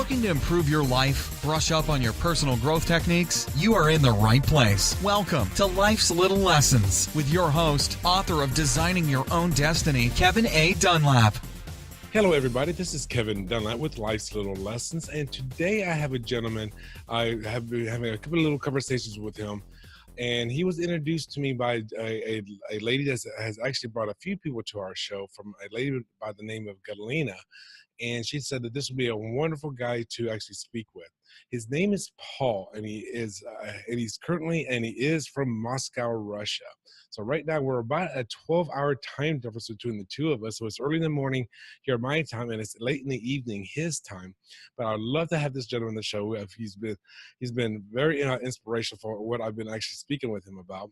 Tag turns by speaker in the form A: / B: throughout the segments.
A: Looking to improve your life, brush up on your personal growth techniques? You are in the right place. Welcome to Life's Little Lessons with your host, author of Designing Your Own Destiny, Kevin A. Dunlap.
B: Hello, everybody. This is Kevin Dunlap with Life's Little Lessons, and today I have a gentleman. I have been having a couple of little conversations with him, and he was introduced to me by a lady that has actually brought a few people to our show, from a lady by the name of Galina. And she said that this would be a wonderful guy to actually speak with. His name is Paul, and he is from Moscow, Russia. So right now we're about a 12-hour time difference between the two of us. So it's early in the morning here my time, and it's late in the evening his time. But I'd love to have this gentleman on the show. He's been very inspirational for what I've been actually speaking with him about.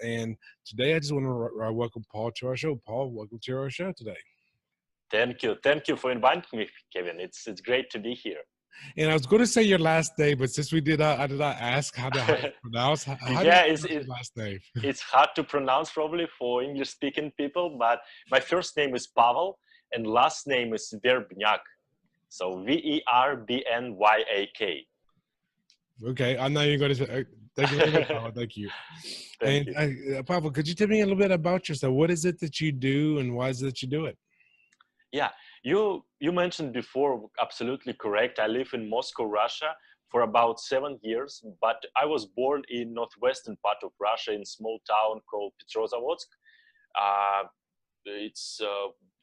B: And today I just want to welcome Paul to our show. Paul, welcome to our show today.
C: Thank you for inviting me, Kevin. It's great to be here.
B: And I was going to say your last name, but since I did not ask how to pronounce. How do you pronounce your last name?
C: It's hard to pronounce probably for English-speaking people, but my first name is Pavel, and last name is Verbnyak. So Verbnyak.
B: Okay, I'm not even going to. Thank you, Pavel. Thank you.
C: Thank
B: you. Pavel, could you tell me a little bit about yourself? What is it that you do, and why is it that you do it?
C: Yeah, you mentioned before, absolutely correct. I live in Moscow, Russia for about 7 years, but I was born in northwestern part of Russia in a small town called Petrozavodsk. It's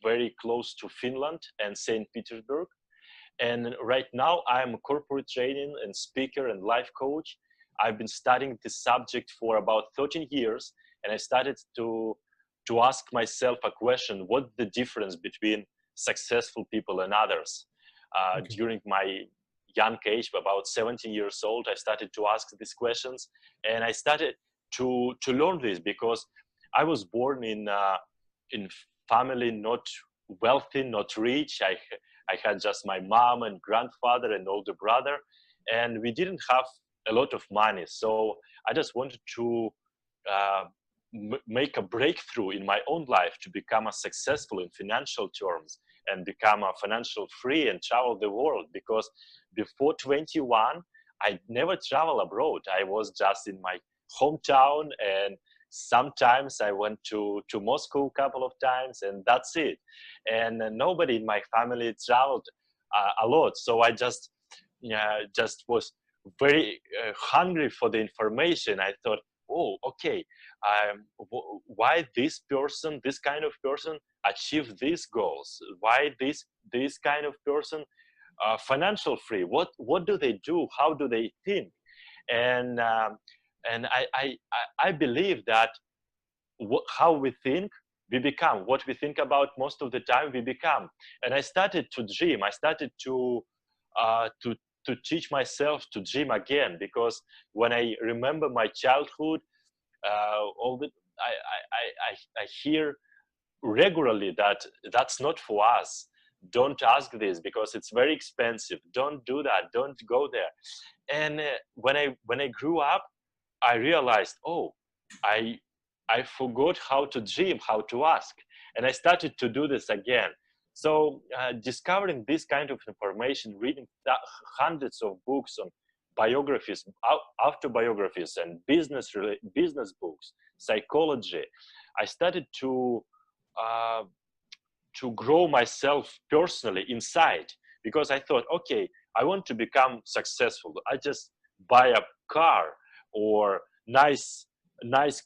C: very close to Finland and St. Petersburg. And right now I'm a corporate training and speaker and life coach. I've been studying this subject for about 13 years, and I started to ask myself a question: what's the difference between successful people and others? During my young age, about 17 years old, I started to ask these questions, and I started to learn this because I was born in family not wealthy, not rich. I had just my mom and grandfather and older brother, and we didn't have a lot of money. So I just wanted to make a breakthrough in my own life to become a successful in financial terms and become a financial free and travel the world, because before 21 I never traveled abroad. I was just in my hometown, and sometimes I went to Moscow a couple of times, and that's it. And nobody in my family traveled a lot, so I just was very hungry for the information. I thought, oh, okay, why this kind of person achieve these goals? Why this kind of person financial free? What do they do? How do they think? And I believe that how we think, we become. What we think about most of the time, we become. And I started to dream. I started to teach myself to dream again, because when I remember my childhood, I hear regularly that that's not for us. Don't ask this because it's very expensive. Don't do that. Don't go there. And when I grew up, I realized, oh, I forgot how to dream, how to ask, and I started to do this again. So discovering this kind of information, reading hundreds of books on biographies, autobiographies, and business books, psychology, I started to grow myself personally inside, because I thought, okay, I want to become successful. I just buy a car or nice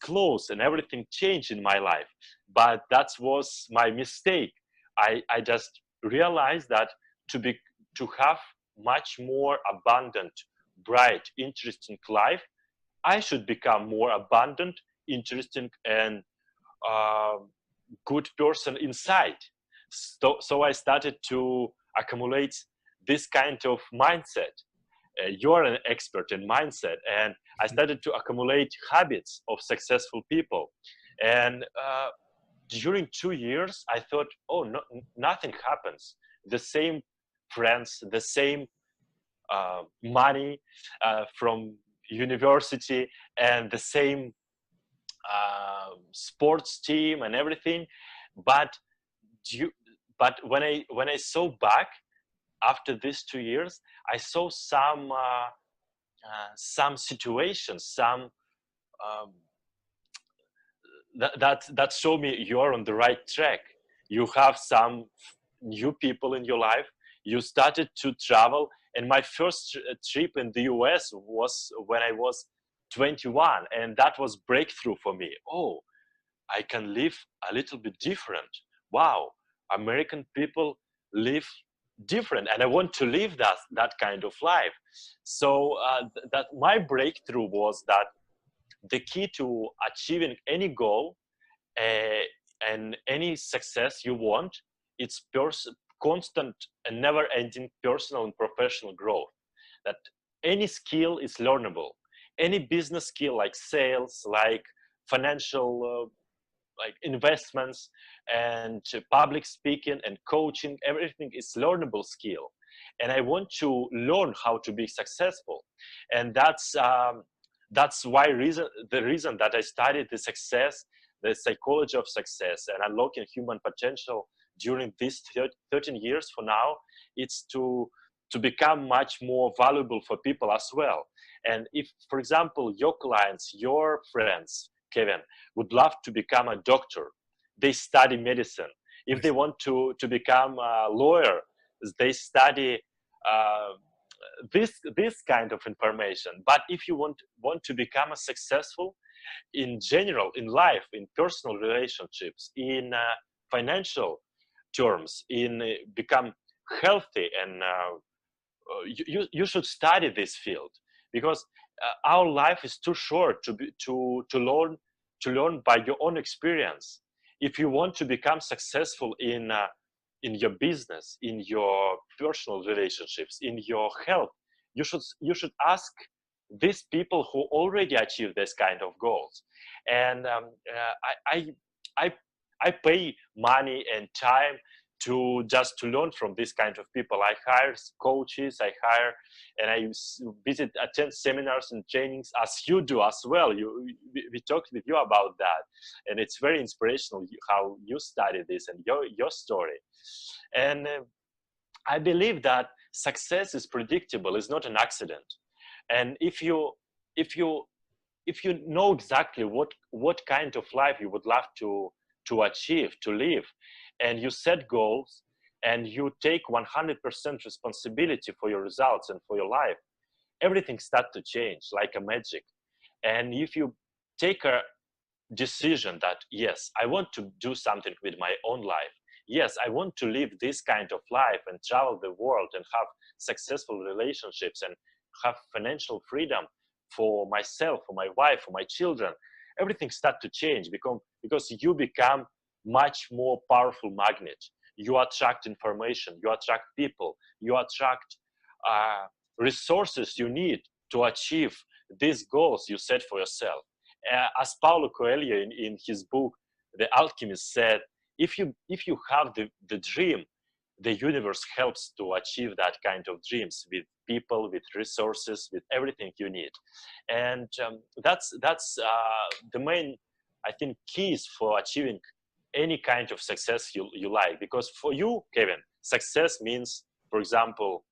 C: clothes and everything changed in my life. But that was my mistake. I just realized that to have much more abundant, bright, interesting life, I should become more abundant, interesting, and good person inside. So I started to accumulate this kind of mindset. You're an expert in mindset, and I started to accumulate habits of successful people. And during 2 years, I thought, oh, no, nothing happens. The same friends, the same money from university, and the same sports team and everything. But when I saw back, after these 2 years, I saw some situations, some um, that show me you're on the right track. You have some new people in your life. You started to travel, and my first trip in the US was when I was 21, and that was breakthrough for me. Oh, I can live a little bit different. Wow, American people live different, and I want to live that kind of life. So that my breakthrough was that the key to achieving any goal uh, and any success you want, it's constant and never-ending personal and professional growth. That any skill is learnable. Any business skill, like sales, like financial, like investments, and public speaking and coaching, everything is learnable skill. And I want to learn how to be successful, and that's why the reason that I studied the psychology of success and unlocking human potential during these 13 years for now. It's to become much more valuable for people as well. And if, for example, your clients, your friends, Kevin, would love to become a doctor, they study medicine. If they want to become a lawyer, they study uh, this kind of information. But if you want to become a successful in general, in life, in personal relationships, in financial terms, in become healthy, and you should study this field, because our life is too short to learn by your own experience. If you want to become successful in your business, in your personal relationships, in your health, you should ask these people who already achieved this kind of goals. And I, I I pay money and time to learn from this kind of people. I hire coaches, I hire, and I attend seminars and trainings, as you do as well. We talked with you about that, and it's very inspirational how you study this and your story. And I believe that success is predictable, it's not an accident. And if you if you know exactly what kind of life you would love to achieve, to live, and you set goals and you take 100% responsibility for your results and for your life, everything starts to change like a magic. And if you take a decision that, yes, I want to do something with my own life, yes, I want to live this kind of life and travel the world and have successful relationships and have financial freedom for myself, for my wife, for my children, everything starts to change because you become much more powerful magnet. You attract information, you attract people, you attract resources you need to achieve these goals you set for yourself. As Paulo Coelho in his book The Alchemist said, if you have the dream, the universe helps to achieve that kind of dreams with people, with resources, with everything you need. And that's the main, I think, keys for achieving any kind of success you like. Because for you, Kevin, success means, for example,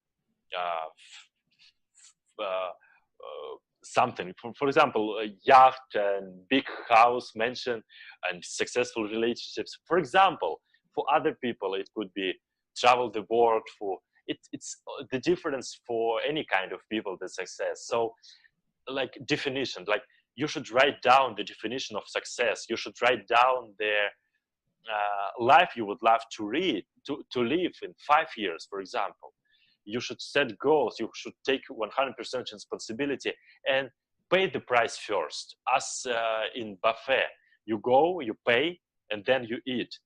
C: something. For example, a yacht and big house, mansion, and successful relationships. For example, for other people, it could be travel the world. It's the difference for any kind of people, the success. So, like definition, like you should write down the definition of success. You should write down the life you would love to live in 5 years, for example. You should set goals. You should take 100% responsibility and pay the price first. As in buffet, you go, you pay, and then you eat.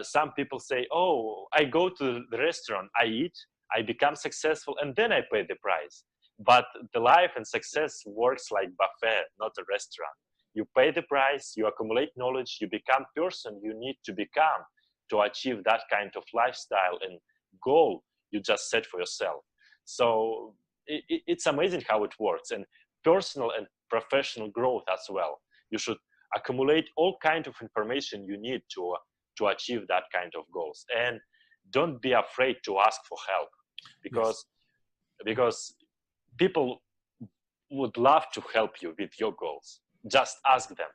C: Some people say, "Oh, I go to the restaurant, I eat, I become successful, and then I pay the price." But the life and success works like buffet, not a restaurant. You pay the price, you accumulate knowledge, you become person you need to become to achieve that kind of lifestyle and goal you just set for yourself. So it's amazing how it works, and personal and professional growth as well. You should accumulate all kind of information you need to achieve that kind of goals, and don't be afraid to ask for help.
B: Yes.
C: because people would love to help you with your goals. Just ask them.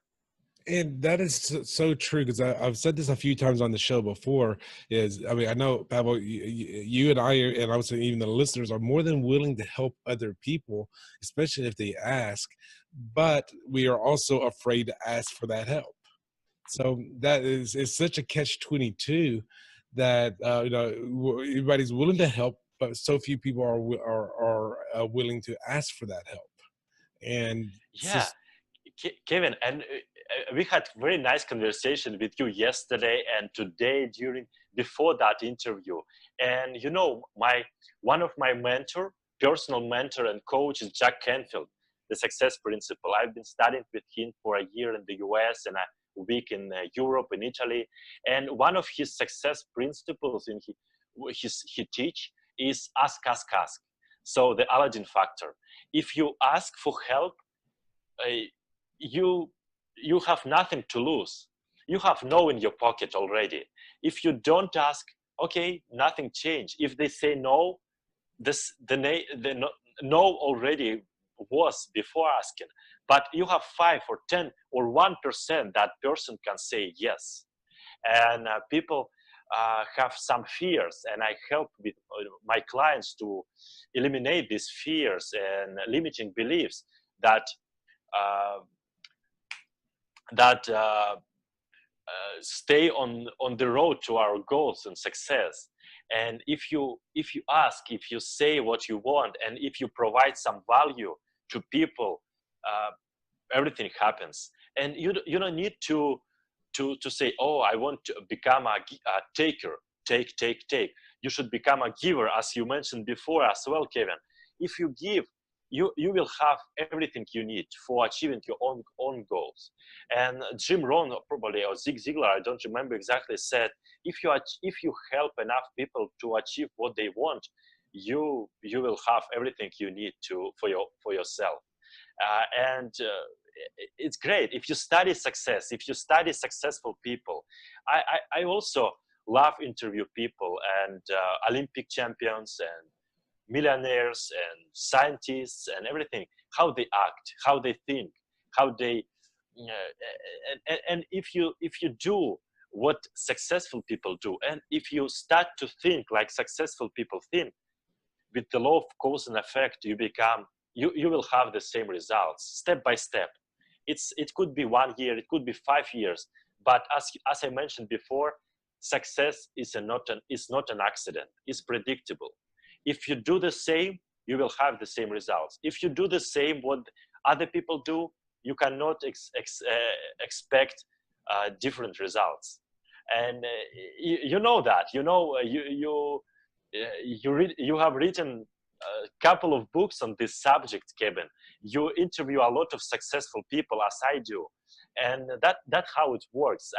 B: And that is so true, because I've said this a few times on the show before. Is, I mean, I know, Pavel, you and I, and I would say even the listeners, are more than willing to help other people, especially if they ask. But we are also afraid to ask for that help. So that is such a catch-22, that everybody's willing to help, but so few people are willing to ask for that help. And it's
C: Yeah,
B: just,
C: Kevin, and we had very nice conversation with you yesterday and today during before that interview. And you know, my one of my personal mentor and coach is Jack Canfield, the Success Principle. I've been studying with him for a year in the US and a week in Europe and Italy. And one of his success principles he teach is ask, ask, ask. So the Aladdin factor. If you ask for help, uh, you you have nothing to lose. You have no in your pocket already. If you don't ask, okay, nothing changed. If they say no, the no already was before asking. But you have 5 or 10 or 1% that person can say yes. And people have some fears, and I help with my clients to eliminate these fears and limiting beliefs that uh, stay on the road to our goals and success. And if you ask, if you say what you want, and if you provide some value to people, uh, everything happens. And you don't need to say, oh, I want to become a taker. Take. You should become a giver, as you mentioned before as well, Kevin. If you give, you will have everything you need for achieving your own goals. And Jim Rohn, probably, or Zig Ziglar, I don't remember exactly, said, if you help enough people to achieve what they want, you will have everything you need for yourself. And it's great if you study success, if you study successful people. I also love interview people and Olympic champions and millionaires and scientists and everything, how they act, how they think, how they and if you do what successful people do, and if you start to think like successful people think, with the law of cause and effect, you will have the same results step by step. It could be 1 year, it could be 5 years, but as I mentioned before, success is not an accident. It's predictable. If you do the same, you will have the same results. If you do the same what other people do, you cannot expect different results. And you know that. You have written a couple of books on this subject, Kevin. You interview a lot of successful people, as I do, and that's how it works.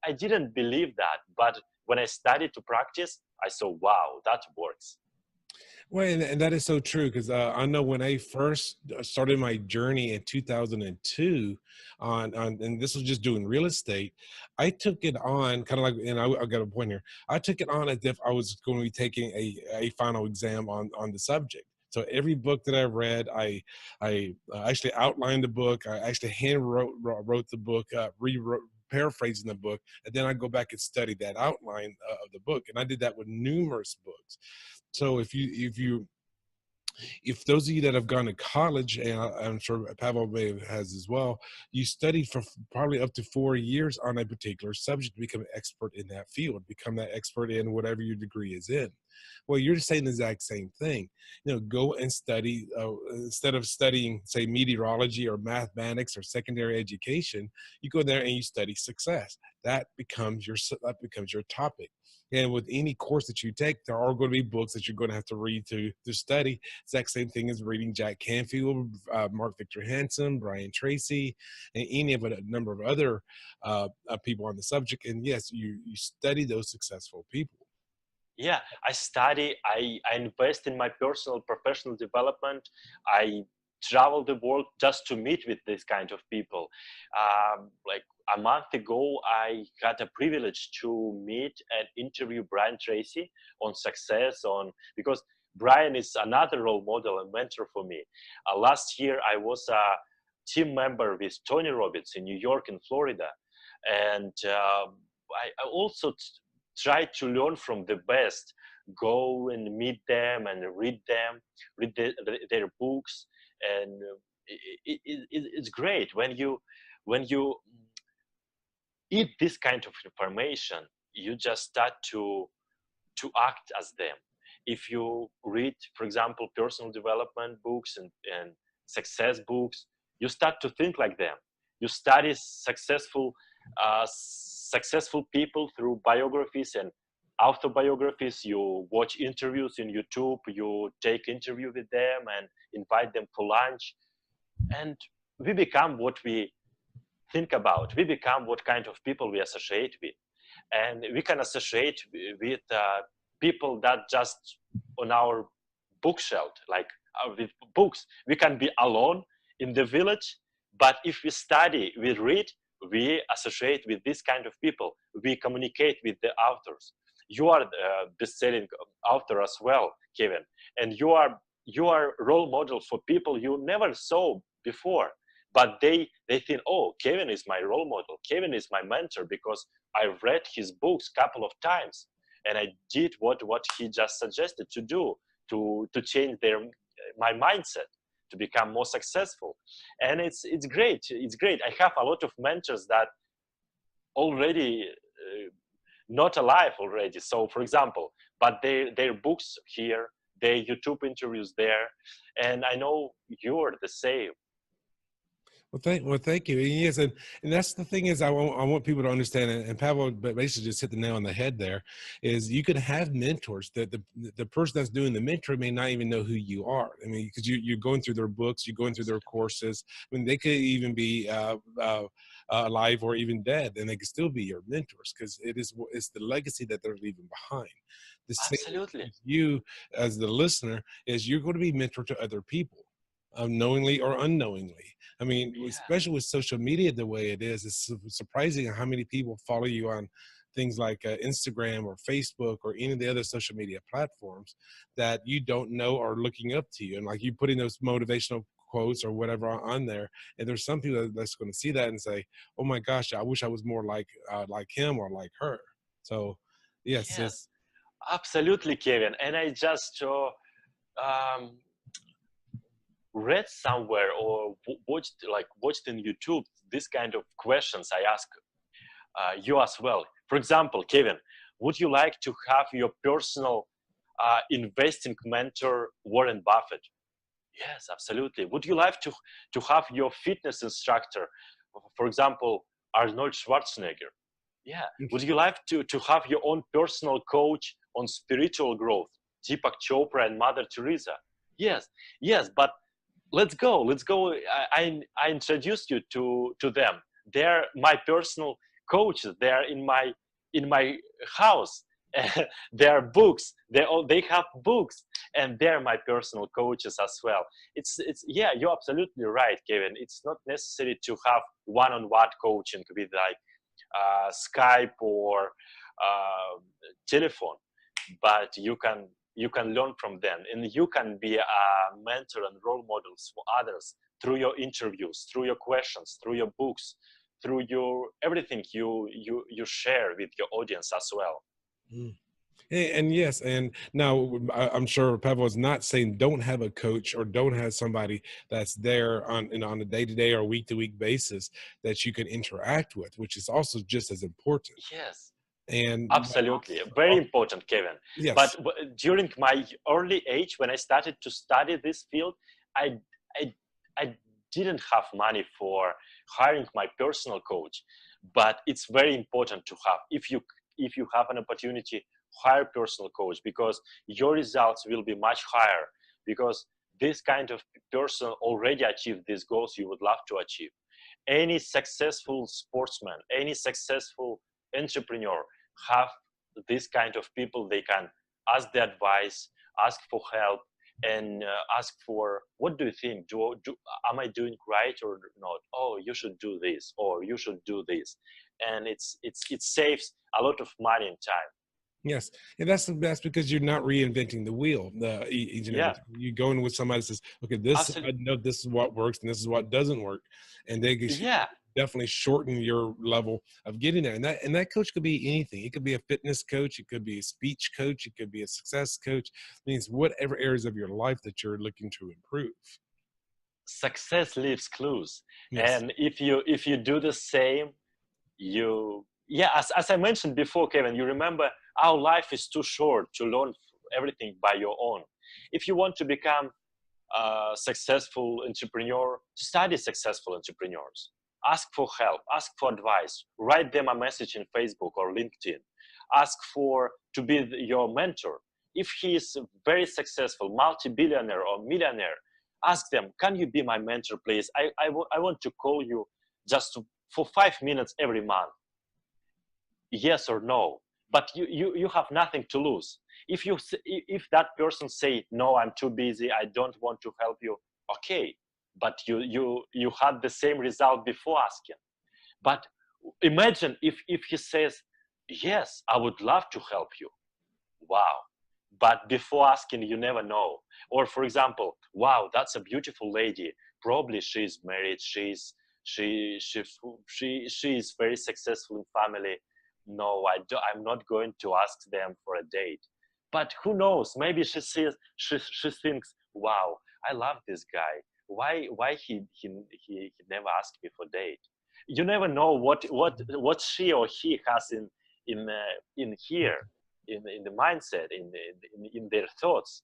C: I didn't believe that, but when I started to practice, I saw, wow, that works.
B: well, and that is so true, because I know when I first started my journey in 2002 and this was just doing real estate. I took it on kind of like, and I got a point here. I took it on as if I was going to be taking a final exam on the subject. So every book that I read, I actually outlined the book. I actually wrote the book, rewrote, paraphrasing the book, and then I go back and study that outline of the book. And I did that with numerous books. So if those of you that have gone to college, and I'm sure Pavel has as well, you study for probably up to 4 years on a particular subject to become an expert in that field, become that expert in whatever your degree is in. Well, you're saying the exact same thing. Go and study, instead of studying, say, meteorology or mathematics or secondary education, you go there and you study success. That becomes your topic. And with any course that you take, there are going to be books that you're going to have to read to study. Exact same thing as reading Jack Canfield, Mark Victor Hansen, Brian Tracy, and any of a number of other people on the subject. And yes, you study those successful people.
C: Yeah, I study, I invest in my personal professional development. I travel the world just to meet with this kind of people. Like a month ago, I had a privilege to meet and interview Brian Tracy on success, because Brian is another role model and mentor for me. Last year, I was a team member with Tony Robbins in New York and Florida, and I also try to learn from the best, go and meet them and read their books, and it's great when you eat this kind of information. You just start to act as them. If you read, for example, personal development books and success books, you start to think like them. You study successful people through biographies and autobiographies. You watch interviews in YouTube. You take interview with them and invite them for lunch, and we become what we think about. We become what kind of people we associate with, and we can associate with people that just on our bookshelf, like with books. We can be alone in the village, but if we study, we read, we associate with this kind of people. We communicate with the authors. You are the best-selling author as well, Kevin, and you are role model for people you never saw before, but they think, oh, Kevin is my role model, Kevin is my mentor, because I read his books a couple of times and I did what he just suggested to do, to change my mindset, to become more successful. And it's great. It's great. I have a lot of mentors that already not alive already. So for example, but their books here, their YouTube interviews there, and I know you're the same.
B: Well, thank you. And yes, and that's the thing is, I want people to understand, and Pavel basically just hit the nail on the head there, is you can have mentors that the person that's doing the mentor may not even know who you are. I mean, because you're going through their books, you're going through their courses. I mean, they could even be alive or even dead, and they could still be your mentors, because it's the legacy that they're leaving behind. The same
C: Absolutely.
B: with you as the listener is you're going to be mentor to other people, knowingly or unknowingly. I mean,
C: Yeah.
B: especially with social media the way it is, it's surprising how many people follow you on things like Instagram or Facebook or any of the other social media platforms that you don't know are looking up to you. And like you putting those motivational quotes or whatever on there, and there's some people that's going to see that and say, "Oh my gosh, I wish I was more like him or like her." So, yes,
C: Yes,
B: it's
C: absolutely, Kevin. And I just um, read somewhere or watched in YouTube this kind of questions I ask you as well. For example, Kevin, would you like to have your personal investing mentor Warren Buffett? Yes, absolutely. Would you like to have your fitness instructor, for example, Arnold Schwarzenegger? Yeah. Would you like to have your own personal coach on spiritual growth, Deepak Chopra and Mother Teresa? Yes, yes. But let's go. I introduced you to them. They're my personal coaches. They're in my house. Their books. They have books, and they're my personal coaches as well. It's yeah. You're absolutely right, Kevin. It's not necessary to have one-on-one coaching with like Skype or telephone, but you can learn from them, and you can be a mentor and role models for others through your interviews, through your questions, through your books, through your everything you share with your audience as well.
B: Mm. And yes, and now I'm sure Pavel is not saying don't have a coach or don't have somebody that's there on a day-to-day or week-to-week basis that you can interact with, which is also just as important.
C: Yes,
B: And
C: absolutely, very important, Kevin. But
B: yes,
C: during my early age, when I started to study this field, I I I didn't have money for hiring my personal coach. But it's very important to have, if you have an opportunity, hire personal coach, because your results will be much higher, because this kind of person already achieved these goals you would love to achieve. Any successful sportsman, any successful entrepreneur have this kind of people. They can ask the advice, ask for help, and ask for, what do you think? Am I doing right or not? Oh, you should do this, or you should do this, and it saves a lot of money and time.
B: Yes, and that's because you're not reinventing the wheel. Each and every
C: Yeah,
B: time you go in with somebody that says, "Okay, this I
C: absolutely.
B: know this is what works and this is what doesn't work," and they
C: Yeah,
B: definitely shorten your level of getting there. And that coach could be anything. It could be a fitness coach, it could be a speech coach, it could be a success coach. It means whatever areas of your life that you're looking to improve.
C: success leaves clues,
B: Yes.
C: and if you do the same, yeah, as I mentioned before, Kevin, you remember our life is too short to learn everything by your own. If you want to become a successful entrepreneur, study successful entrepreneurs, ask for help, ask for advice, write them a message in Facebook or LinkedIn, ask for to be your mentor. If he is very successful, multi-billionaire or millionaire, ask them, can you be my mentor, please? I want to call you just for 5 minutes every month. Yes or no, but you have nothing to lose. If that person say, no, I'm too busy, I don't want to help you, okay, but you had the same result before asking. But imagine if he says, yes, I would love to help you. Wow. But before asking, you never know. Or for example, wow, that's a beautiful lady, probably she's married, she is very successful in family. No, I'm not going to ask them for a date. But who knows, maybe she thinks, wow, I love this guy, why he never asked me for date. You never know what she or he has in here, in the mindset, in their thoughts.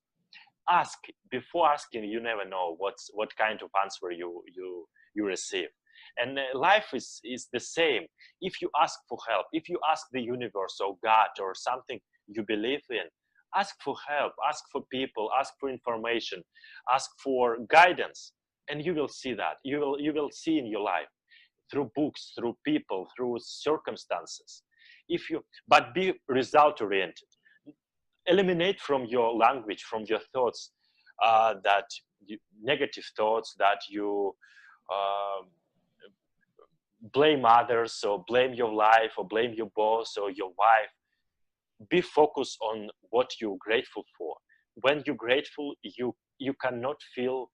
C: Ask. Before asking, you never know what kind of answer you receive. And life is the same. If you ask for help, if you ask the universe or God or something you believe in, ask for help, ask for people, ask for information, ask for guidance, and you will see that. You will see in your life, through books, through people, through circumstances. If you But be result oriented. Eliminate from your language, from your thoughts, negative thoughts, that you uh, blame others, or blame your life, or blame your boss or your wife. Be focused on what you're grateful for. When you're grateful, you cannot feel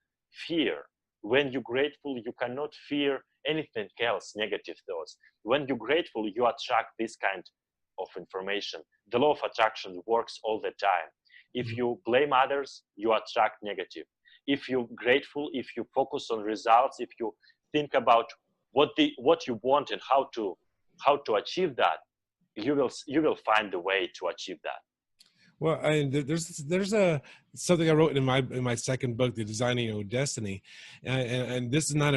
C: fear. When you're grateful, you cannot fear anything else, negative thoughts. When you're grateful, you attract this kind of information. The law of attraction works all the time. If you blame others, you attract negative. If you're grateful, if you focus on results, if you think about what you want and how to achieve that, you will find the way to achieve that.
B: Well, there's a something I wrote in my second book, The Designing Your Destiny, and this is not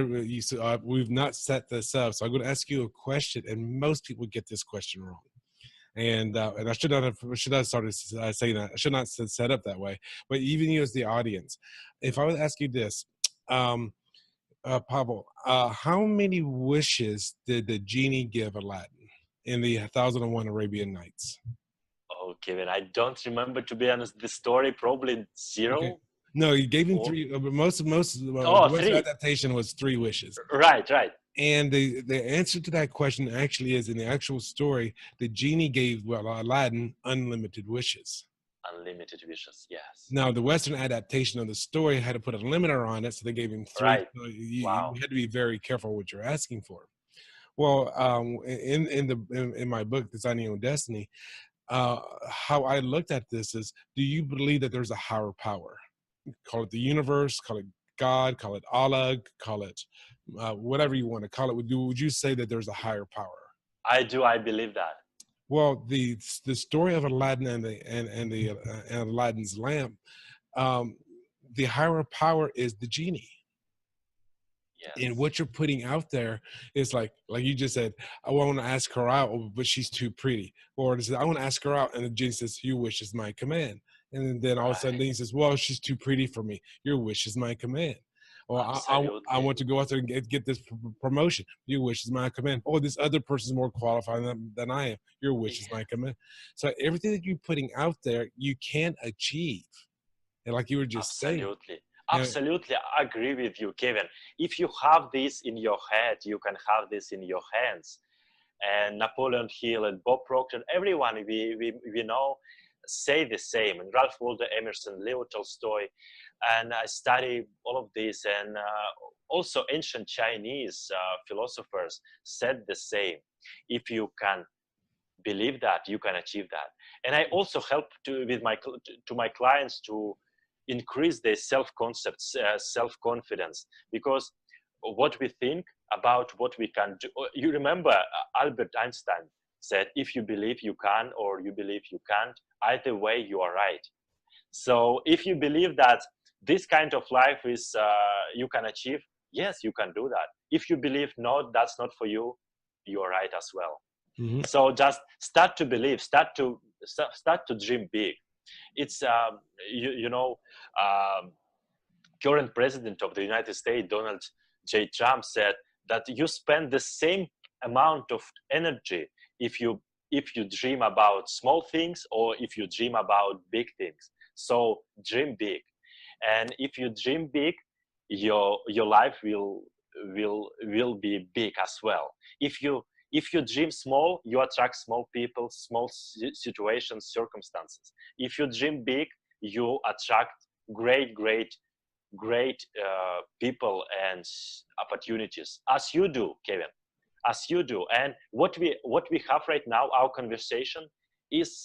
B: we've not set this up, so I'm going to ask you a question, and most people get this question wrong, and I should not have started saying that. I should not set up that way. But even you as the audience, if I would ask you this, Pavel, how many wishes did the genie give Aladdin in the 1001 Arabian Nights?
C: Oh, Kevin, I don't remember, to be honest, the story. Probably
B: Okay.
C: zero.
B: No, he gave him
C: Or
B: three. Most the
C: oh,
B: Western
C: three.
B: adaptation was three wishes,
C: Right.
B: and the answer to that question actually is in the actual story. The genie gave Aladdin unlimited wishes.
C: Unlimited wishes. Yes.
B: Now, the Western adaptation of the story had to put a limiter on it, so they gave him three.
C: Right.
B: So
C: Wow.
B: you had to be very careful what you're asking for. Well, in my book, Designing Your Own Destiny, how I looked at this is: do you believe that there's a higher power? Call it the universe, call it God, call it Allah, call it whatever you want to call it. Would you say that there's a higher power?
C: I do. I believe that.
B: Well, the story of Aladdin and Aladdin's lamp, um, the higher power is the genie. And
C: Yes.
B: what you're putting out there is like you just said, I want to ask her out, but she's too pretty. Or it says, I want to ask her out, and the genie says, your wish is my command. And then all of a sudden,
C: Right.
B: he says, well, she's too pretty for me. Your wish is my command. Or I
C: Absolutely.
B: want to go out there and get this promotion. Your wish is my command. Oh, this other person is more qualified than I am. Your wish is
C: Yeah.
B: my command. So everything that you're putting out there, you can achieve. And like you were just saying,
C: Absolutely.
B: you know,
C: Absolutely. I agree with you, Kevin. If you have this in your head, you can have this in your hands. And Napoleon Hill and Bob Proctor, everyone we know say the same. And Ralph Waldo Emerson, Leo Tolstoy, and I study all of this. And also ancient Chinese philosophers said the same. If you can believe that, you can achieve that. And I also help to my clients to increase their self-concepts, self-confidence, because what we think about what we can do. You remember Albert Einstein said, if you believe you can or you believe you can't, either way you are right. So if you believe that this kind of life is you can achieve, yes, you can do that. If you believe no, that's not for you, you are right as well.
B: mhm.
C: So just start to believe, start to dream big. It's you know, current president of the United States, Donald J. Trump, said that you spend the same amount of energy if you dream about small things or if you dream about big things. So dream big, and if you dream big, your life will be big as well. If you dream small, you attract small people, small situations, circumstances. If you dream big, you attract great people and opportunities, as you do, Kevin, as you do. And what we have right now, our conversation, is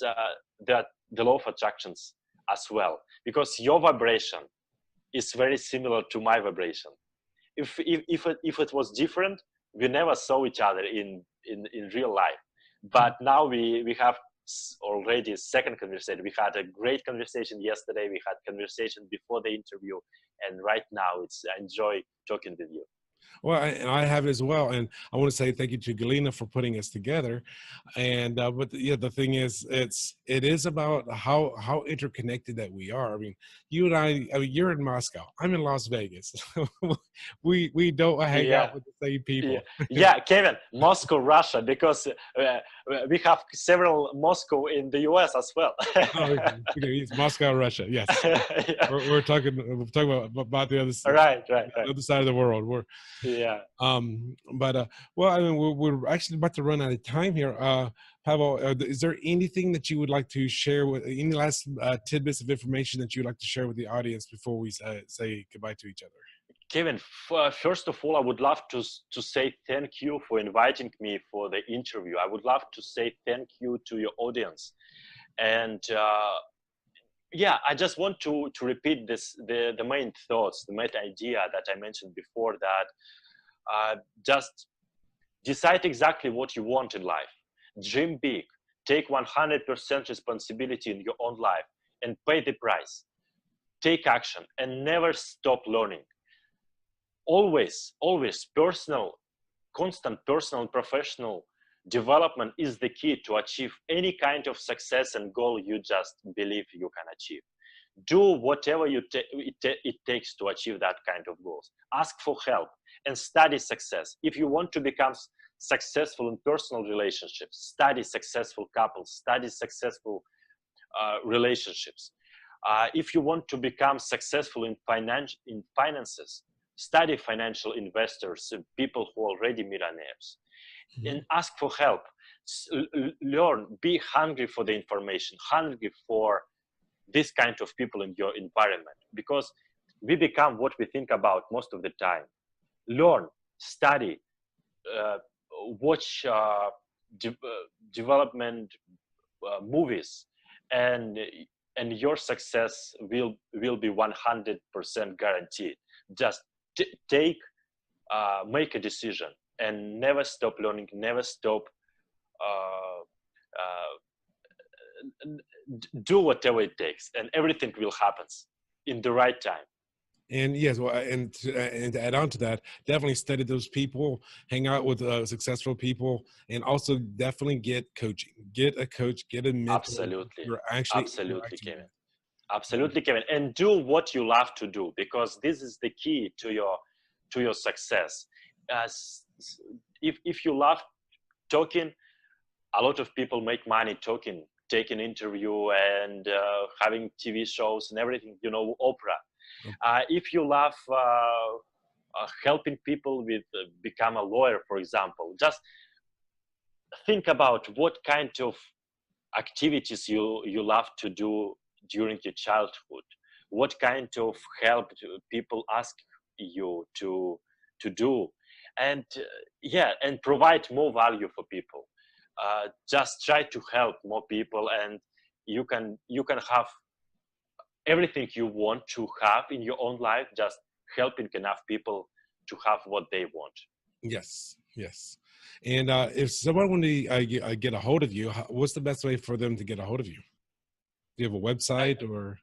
C: the law of attractions as well, because your vibration is very similar to my vibration. If it was different, we never saw each other in real life. But now we have already second conversation. We had a great conversation yesterday. We had conversation before the interview, and right now I enjoy talking with you.
B: Well, and I have it as well. And I want to say thank you to Galina for putting us together. And but yeah, the thing is, it is about how interconnected that we are. I mean, you and I mean, you're in Moscow. I'm in Las Vegas. we don't hang
C: Yeah.
B: out with the same people.
C: Yeah, Kevin, Moscow, Russia, because we have several Moscow in the US as well.
B: Oh, okay, it's Moscow, Russia. Yes,
C: Yeah.
B: we're talking about the other
C: Right.
B: the other side of the world.
C: Yeah.
B: But well, I mean, we're actually about to run out of time here. Pavel, is there anything that you would like to share with any last tidbits of information that you'd like to share with the audience before we say goodbye to each other?
C: Kevin, first of all, I would love to say thank you for inviting me for the interview. I would love to say thank you to your audience. And yeah, I just want to repeat the main thoughts, the main idea that I mentioned before, that just decide exactly what you want in life. Dream big. Take 100% responsibility in your own life and pay the price. Take action and never stop learning. Always constant personal and professional development is the key to achieve any kind of success and goal you just believe you can achieve. Do whatever it takes to achieve that kind of goals. Ask for help and study success. If you want to become successful in personal relationships, study successful couples, study successful relationships. If you want to become successful in finances, study financial investors, people who are already millionaires, and ask for help. Learn, be hungry for the information, hungry for this kind of people in your environment, because we become what we think about most of the time. Learn, study, watch development movies, and your success will be 100% guaranteed. Just make a decision and never stop learning, never stop do whatever it takes, and everything will happen in the right time.
B: And yes, well, and to add on to that, definitely study those people, hang out with successful people, and also definitely get coaching. Get a coach, get a mentor.
C: Absolutely.
B: You're actually
C: Absolutely, Kevin.
B: with.
C: Absolutely, Kevin. And do what you love to do, because this is the key to your success. If you love talking, a lot of people make money talking, take an interview and having TV shows and everything, Oprah. If you love helping people with become a lawyer, for example, just think about what kind of activities you love to do during your childhood. What kind of help do people ask you to do, and and provide more value for people. Just try to help more people, and you can have everything you want to have in your own life, just helping enough people to have what they want.
B: Yes. And if someone wanted to get a hold of you, what's the best way for them to get a hold of you? Do you have a website or?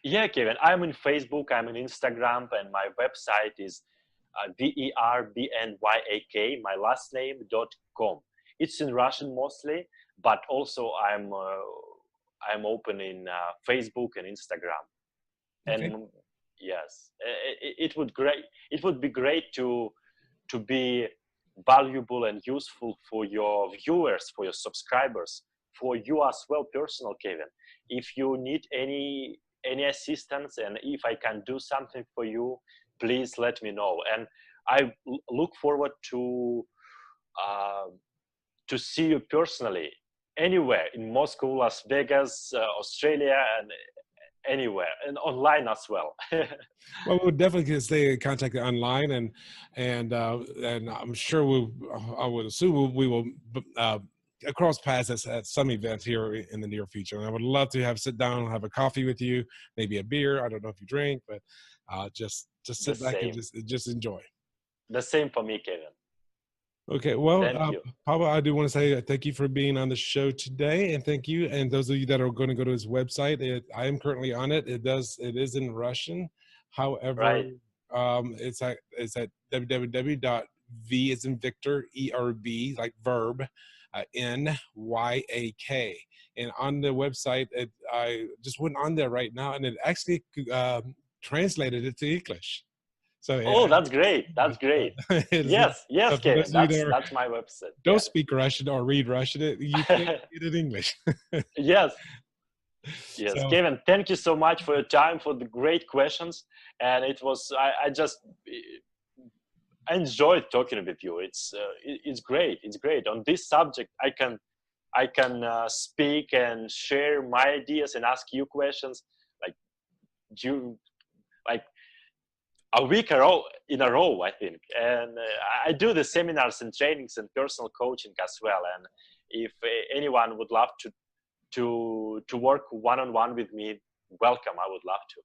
C: Yeah, Kevin, I'm in Facebook, I'm in Instagram, and my website is verbnyak, my last name.com. It's in Russian mostly, but also I'm open in Facebook and Instagram.
B: Okay.
C: And yes, it would be great to be valuable and useful for your viewers, for your subscribers, for you as well, personal, Kevin. If you need any assistance, and if I can do something for you, please let me know. And I look forward to see you personally anywhere in Moscow, Las Vegas, Australia, and anywhere, and online as well.
B: Well, we'll definitely stay in contact online, and I'm sure I would assume we will cross paths at some events here in the near future. And I would love to sit down and have a coffee with you, maybe a beer. I don't know if you drink, but just sit back and just enjoy.
C: The same for me, Kevin.
B: Okay, well,
C: Thank you.
B: Pavel, I do want to say thank you for being on the show today, and thank you. And those of you that are going to go to his website, I am currently on it. It is in Russian. However,
C: Right.
B: It's at www.v as in Victor, ERB, like verb, NYAK. And on the website, I just went on there right now, and it actually translated it to English. So
C: That's great. That's great. Yes, Kevin. That's my website.
B: Don't speak Russian or read Russian. You can get it in English.
C: Yes. So, Kevin, thank you so much for your time, for the great questions. And it was, I enjoyed talking with you. It's great. It's great. On this subject, I can speak and share my ideas and ask you questions like a week in a row, I think. And I do the seminars and trainings and personal coaching as well. And if anyone would love to work one-on-one with me, welcome. I would love to.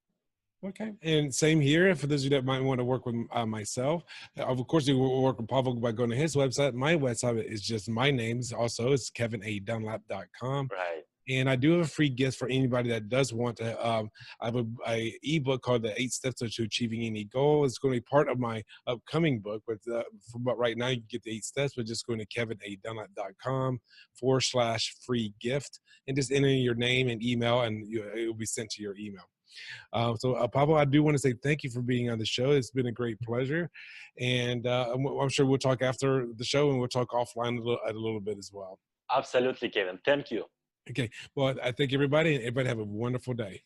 B: Okay. And same here. For those of you that might want to work with myself, of course, you will work with Pavel by going to his website. My website is just my name. Also, it's kevinadunlap.com.
C: Right.
B: And I do have a free gift for anybody that does want to. I have a ebook called The 8 Steps to Achieving Any Goal. It's going to be part of my upcoming book. But right now, you can get the 8 steps by just going to kevinadunlap.com/free gift and just entering your name and email, and it will be sent to your email. So Pavel, I do want to say thank you for being on the show. It's been a great pleasure. And I'm sure we'll talk after the show, and we'll talk offline a little bit as well.
C: Absolutely, Kevin. Thank you.
B: Okay. Well, I thank everybody, and everybody have a wonderful day.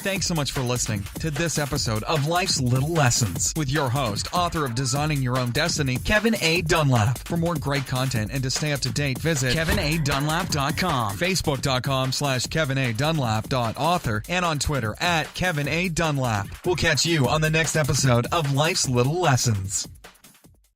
A: Thanks so much for listening to this episode of Life's Little Lessons with your host, author of Designing Your Own Destiny, Kevin A. Dunlap. For more great content and to stay up to date, visit kevinadunlap.com, facebook.com/kevinadunlap.author, and on Twitter @KevinADunlap. We'll catch you on the next episode of Life's Little Lessons.